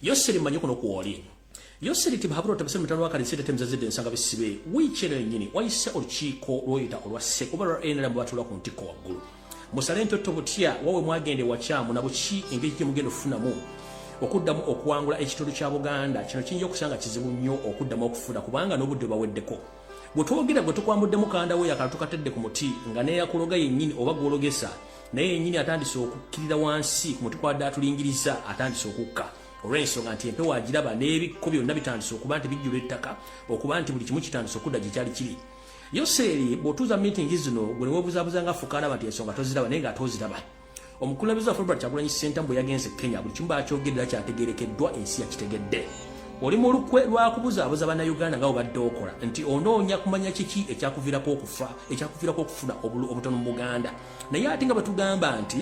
Yoseri manyi kuno kuwoli. Yoseri tibahaburo tabase mutano wakali sete temzazide nsanga bisibe. Wichere nyini waise olukiiko lwoyita olwasse kuba lwaenera mu batula ku ntiko waggulu. Musalento tobutya wawe mwagende wakyamu na buki engeri gye mugenda okufunamu okuddamu okuwangula ekitundu kya Buganda kino kiyinza okusanga kizibu nnyo okuddamu okufuna kubanga n'obudde baweddeko. Bwe twogera gwe tukwamuddemu kanda we yakala tukatedde ku muti nga neeyakuloga yennyini oba gwologesa naye yennyini atandise okukkirira wansi ku muti kwadde atulingiriza atandise okukka olw'ensonga nti empewo agiraba n'ebikko byonna bitandise okuba nti bijjula ettaka okuba nti buli kimu kitandise okudda gye kyali kiri. Yoseri bw'otuuza miitingi zino gwe ne weebuzaabuza nga fukaanaba nti ensonga toziraba naye ng'atoziraba. Omukulembeze wa Fulbert Kyagulanyi Ssentamu bwe yagenze Kenya buli kimu bakyogerera kyategeerekeddwa ensi yakitegedde. Oli mu lukwe lwakubuzaabuza bannayuganda nga obadde okola nti onoonya kumanya kiki ekyakuviirako okufuna obutono mu Buganda. Naye ate nga batugamba nti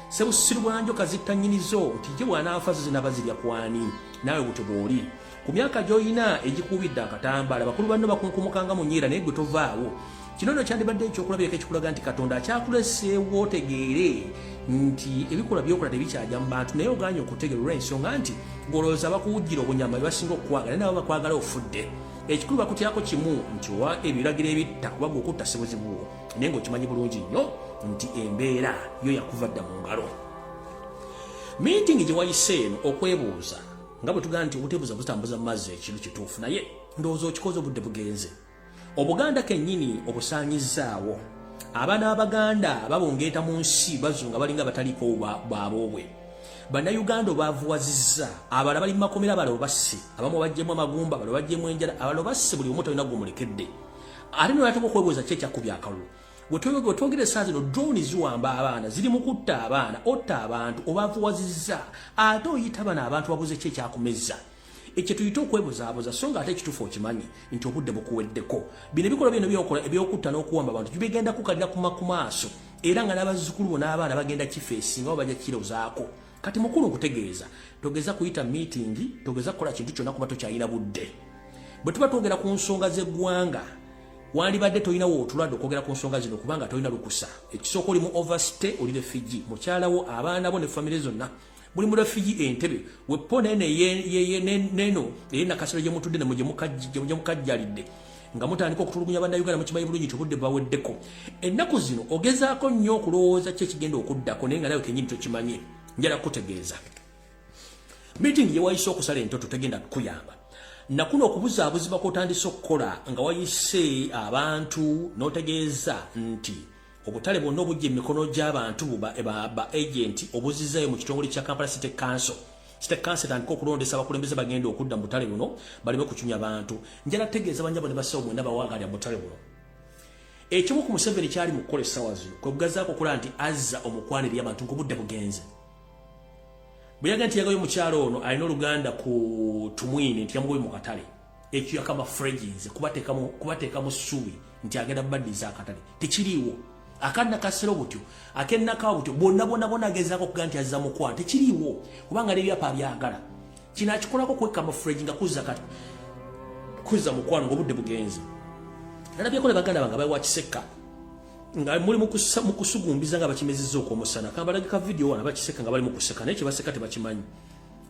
Sebusiru bwanjoka zitta nnyinizo nti gye bw'anaafa zo zinaaba zirya kwani naawe butyo bw'oli. Ku myaka gy'olina egikuubidde akatambaala bakulu banno bakunkumukanga mu nnyiira naye gwe tovaawo. Kino nno kyandibadde ekyokulabirako ekikulaga nti Katonda akyakuleseewo otegeere nti ebikola byokola tebikyajja mu bantu naye oganye okutegeera olw'ensonga nti ng'olowooza bakuwujjira obunyama bye basinga okukwagala naye nabo bakwagala ofudde. Ekikulu bakutyako kimu nti owa ebiragiro ebitta kuba gwe okutta sebuzibu naye ng'okimanyi bulungi nnyo nti embeera yo yakuva dda mu ngalo. Miitingi gye wayise eno okwebuuza nga bwe tugamba nti obuteebuuza butambuza mu mazzi ekintu kituufu naye ndowooza okikoze obudde bugenze. Obuganda kennyini obusaanyizzaawo. Abaana Abaganda babongeeta mu nsi bazunga balinga bataliiko bwabobwe. Bannayuganda baavuwazizza abalala bali mu makomera abalala basse abamu bajjemu amagumba abalala bajjemu enjala abalala basse buli omu talina gw'omulekedde. Ate n'olwatuka okwebuuza ki ekyakubya akalulu. Bwe twogera essaawa zino drone ziwamba abaana ziri mu kutta abaana otta abantu obaavuwazizza ate oyita bano abantu babuze ki ekyakumezza. Ekyo tuyita okwebuzaabuza so nga ate ekituufu okimanyi nti obudde bukuweddeko. Bino ebikolwa bino by'okola eby'okutta n'okuwamba abantu bigenda kukalira ku maaso era nga n'abazzukulu bo n'abaana bagenda kifeesi nga bajja kirozaako. Kati mukulu okutegeeza togeza kuyita miitingi togeza kukola kintu kyonna kuba tokyalina budde. Bwe tuba twogera ku nsonga z'eggwanga wandibadde tolina wootulwadde okwogera ku nsonga zino kubanga tolina lukusa. Ekisooka oli mu overstay oli refugee mukyalawo abaana bo ne famire zonna buli mu refugee Entebbe wepo neno eri nakasero gye mutudde ne gye mukajjalidde nga mutandika okutulugunya bannayuganda mukimanyi bulungi nti obudde baweddeko. Ennaku zino ogezaako nnyo okulowooza ki ekigenda okuddako naye nga nawe kennyini tokimanyi. Njala kutegeeza miitingi gye wayise okusala entoto tegenda kukuyamba. Nakuno okubuzaabuzibwa kw'otandise okukola nga wayise abantu n'otegeeza nti obutale bwonna obujja emikono gy'abantu ba agenti obuzizzayo mu kitongole kya Kampala City Council. City Council etandika okulondesa abakulembeze bagenda okudda mu butale buno baleme kucunya abantu. Njala tegeeza banyabo ne basawo mwenda bawaagalya mu butale buno. Ekimu ku Museveni kyali mu kukola essaawa zino kwe bugazaako okulaba nti azza omukwano eri abantu ng'obudde bugenze. Bwe yaga nti yagayo mukyalo ono alina oluganda ku Tumwine nti yamugoye mu katale ekyo yakama fridges kubateekamu ssubi nti agenda baddiza akatale tekiriiwo. Akanna kasero butyo akennakawo butyo bonna agezaako okuga nti azza mukwano tekiriiwo kubanga n'ebyapa byagala kino akikolako kwekama fridge nga kuzza mukwano ng'obudde bugenze. Nalabyeko ne baganda bange abawa Kiseka nga muli mu kusugumbiza nga bakimezizza okwomusana kambalagika video wana bakiseka nga bali mu kuseka naye kyebaseka tebakimanyi.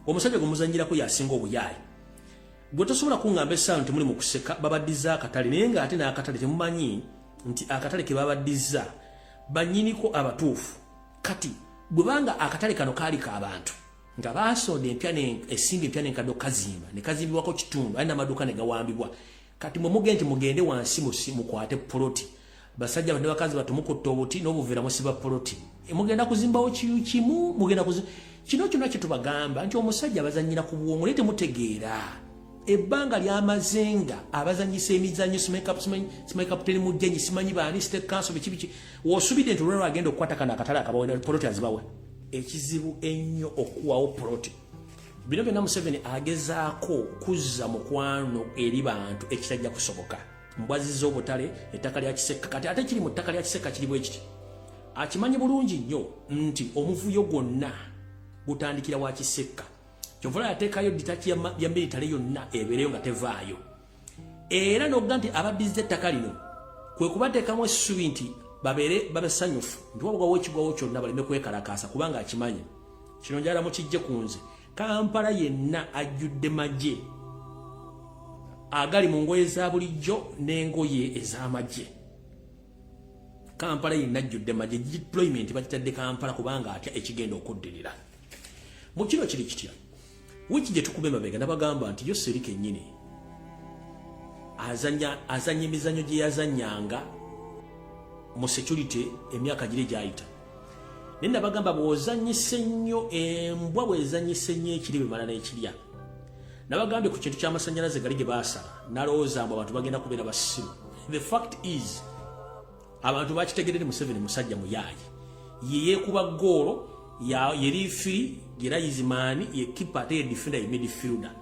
Omusajja gumuzanyirako yasinga obuyaayi. Gwe tosobola kuŋŋamba essaawa nti muli mu kuseka babaddiza akatale naye nga ate n'akatale temumanyi nti akatale ke babaddiza bannyiniko abatuufu. Kati bwe banga akatale kano kaali k'abantu nga baasonda essimba empya n'enkadde okazimba ne kazimbibwako kitundu alina amaduuka ne gawambibwa. Kati mwe mugende mugende wansi mukwate poloti basajja bano bakazi batumukutta obuti n'obuveera musiba poloti mugenda kuzimbawo kimu mugenda kino kyonna kye tubagamba nti omusajja abazannyira ku bwongo naye temutegeera ebbanga ly'amazenga abazanyisa emizannyo simanyi teri mujjanyi simanyi baani State Council biki w'osubidde nti olwalwo agenda okukwata kana akatale akabawe poloti azibawe. Ekizibu ennyo okuwawo poloti. Bino byonna Museveni agezaako kuzza mukwano eri bantu ekitajja kusoboka. Mbwazizza obutale ettaka lya Kiseka kati ate kiri mu ttaka lya Kiseka kiri bwe kiti. Akimanyi bulungi nnyo nti omuvuyo gwonna gutandikira wa Kiseka. Kyovula yateekayo ditaki ya militale yonna ebeereyo nga tevaayo. Era n'okuga nti abaddiza ettaka lino kwe kubateekamu essubi nti babe sanyufu ndiwabugwawo ekigwawo kyonna baleme kwekalakaasa kubanga akimanyi kino njala mukijje ku nze Kampala yenna ajjudde magye agali mu ngoye za bulijjo n'engoye ez'amagye. Kampala yenna ajjudde magye deployment bakitadde Kampala kubanga atya ekigenda okuddirira. Mu kino kiri kitya wiki gye tukube mabega nabagamba nti yo seri kennyini azanya emizannyo gye yazannyanga mu security emyaka giri gyayita. Naye nabagamba bw'ozannyise nnyo embwa bw'ezannyise nnyo ekiri bemala n'ekirya. Nabagambye ku kintu ky'amasannyalaze gali gye baasala nalowooza mbu abantu bagenda kubeera basimu. The fact is abantu bakitegerere Museveni musajja muyaayi ye yeekuba ggoolo ye referee ye raizimani ye keeper ate ye defender ye midfielder.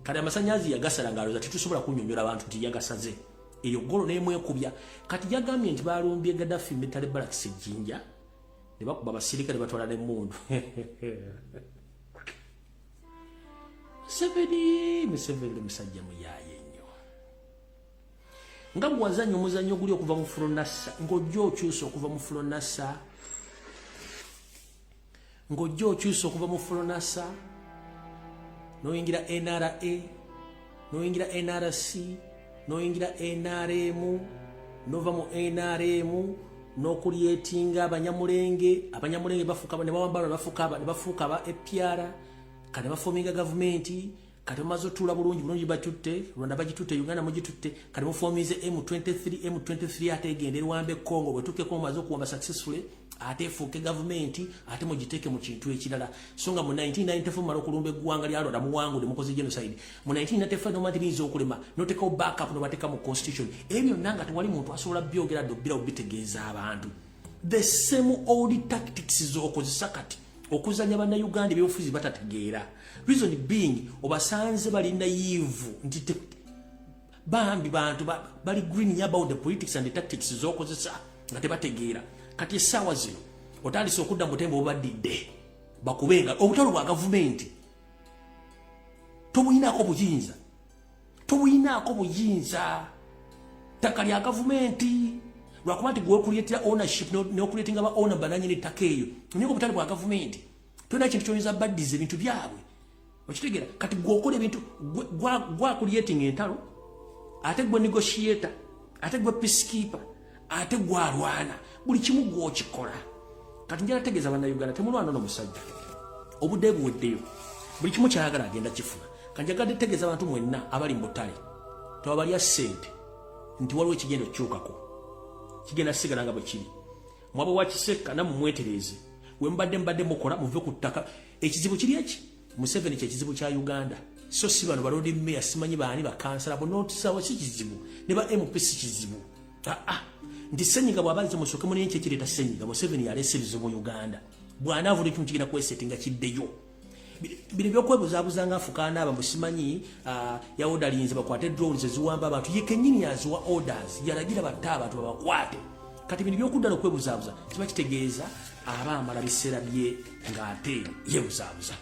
Kati amasannyalaze yagasala ng'alowooza tetusobola kunnyonnyola abantu nti yagasaze eyo ggoolo n'emwekubya. Kati yagambye nti balumbye Gaddafi military barracks ejjinja ne bakuba abasirikale batwala n'emmundu. Museveni musajja muyaaye nnyo. Nga bw'azannya omuzannyo guli okuva mu Fulonasa ng'ojja okyusa okuva mu Fulonasa n'oyingira NRA n'oyingira NRC n'oyingira NRM n'ova mu NRM n'okulyetinga abanyamulenge bafuka ne bawambala ne bafuuka aba APR kati bafominga gavumenti kati bamaze otuula bulungi batutte Rwanda bagitutte Uganda mugitutte kati mufomize M23 ate egenda eruwambe Congo bwetukkeko mumaze okuwamba successfully ate efuuke gavumenti ate mugiteeke mu kintu ekirala. So nga mu 1994 mumala okulumba eggwanga lya Rwanda muwangudde mukoze genocide. Mu 1995 nomanti biyinza okulema noteekawo backup nobateeka mu constitution. Ebyo byonna nga tewali muntu asobola byogera dobbira obitegeeza abantu. The same old tactics z'okozesa kati okuzanya bannayuganda ebyobufuzi batategeera. Reason being obasanze bali naive nti bambi bantu bali green about the politics and the tactics z'okozesa nga tebategeera. Kati essaawa zino otandise okudda mu butembo obadidde bakubenga obutalo bwa gavumenti tobuyinaako buyinza ttaka lya gavumenti lwakuba nti gweokuleetera ownership n'okuleetinga ba owner bananyini ttaka eyo naye obutale bwa gavumenti tolina ekintu kyoyinza baddiza ebintu byabwe okitegeera. Kati gweokola ebintu gwakuleetinga entalo ate gwe negotiator ate gwe peacekeeper ate gwalwana buli kimu gwokikola. Kati njala tegeeza bannayuganda temulwana n'omusajja obudde buweddeyo buli kimu kyayagala agenda kifuna. Kanjagadde tegeeza abantu mwenna abali mu butale tewabalya ssente nti waliwo ekigenda okukyukako kigenda sigala nga bwe kiri. Mwaba wakiseka nammwe mwetereeze we mbadde mukola muve ku ttaka. Ekizibu kiri eki Museveni kyekizibu kya Uganda so si bano balodi meya simanyi baani bakansala bonotisawo si kizibu ne ba MP si kizibu. Nti senyiga bw'abaze musooke munenye kyekireeta senyiga Museveni yaleese ebizibu mu Uganda bw'anaavuna ekimu kigenda kwesetinga kiddeyo. Bino by'okwebuzaabuza ng'afukaana aba musimanyi ya orderlinze bakwate drones eziwamba abantu ye kennyini yaziwa orders yalagira batte abantu babakwate. Kati bino by'okudda n'okwebuzaabuza kiba kitegeeza aba amala biseera bye ng'ate yebuzaabuza.